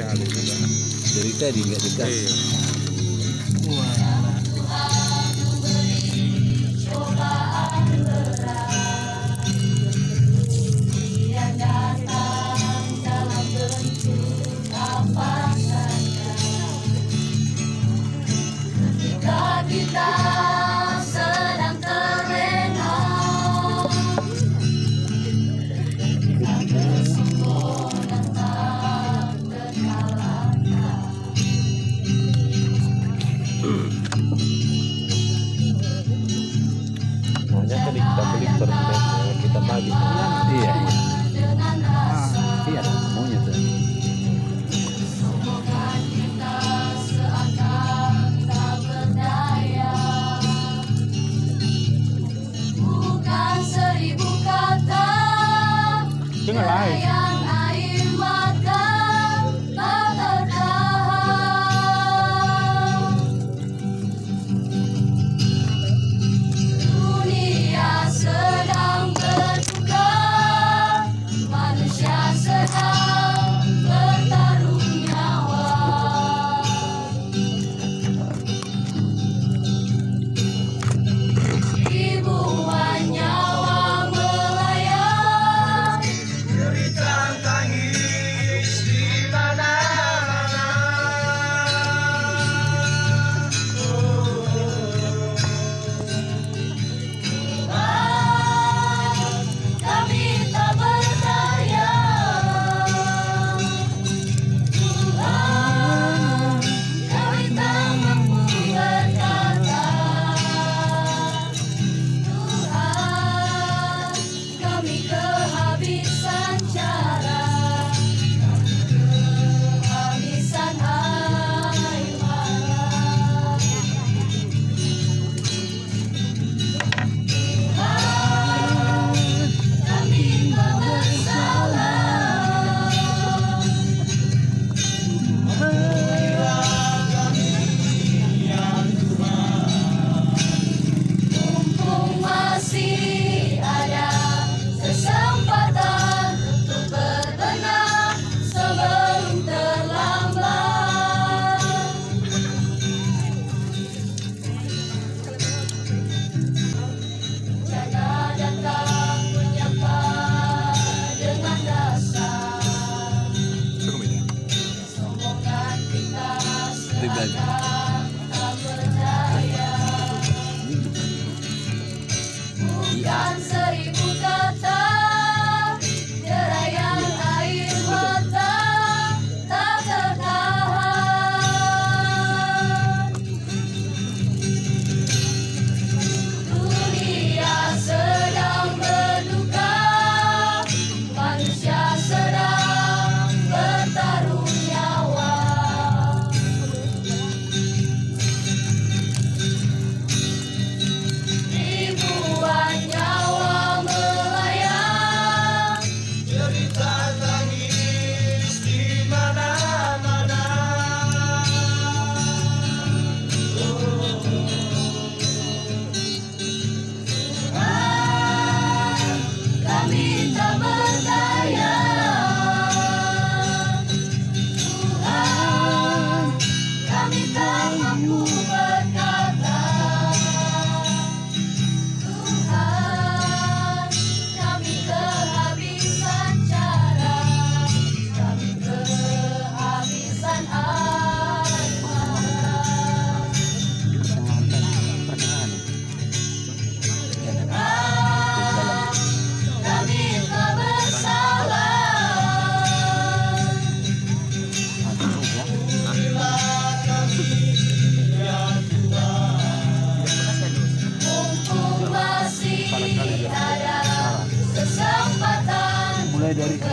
sekali juga. Dari tadi nggak digas. Iya. Kita sedang terlena, simbol yang tak terkalahkan. Maunya tadi kita beli permen kita bagi. Iya. Dengan rasa Iya dong, maunya tuh. semoga kita seakan tak berdaya. Bukan 1000 kata derayan air mata tak tertahan. Dunia sedang berduka, manusia sedang bertaruh nyawa. Ribuan nyawa melayang, Berikan tangis di mana-mana. kami tak berdaya. Tuhan, kami tak mampu berkata. Tuhan, kami kehabisan cara, kehabisan air mata. Kami tak bersalah. Mumpung masih ada kesempatan untuk berbenah sebelum terlambat. Jangan datang menyapa dengan dasar sombongan kita seakan tak berdaya. Bukan 1000 kata derayan air mata tak tertahan. Dunia sedang berduka, manusia sedang bertaruh nyawa. Ribuan nyawa melayang, Berikan tangis di mana-mana. kami tak berdaya. Tuhan, kami tak mampu berkata. Tuhan, kami kehabisan cara, kami kehabisan air mata. Kami tak bersalah. Mumpung masih ada kesempatan Mulai dari untuk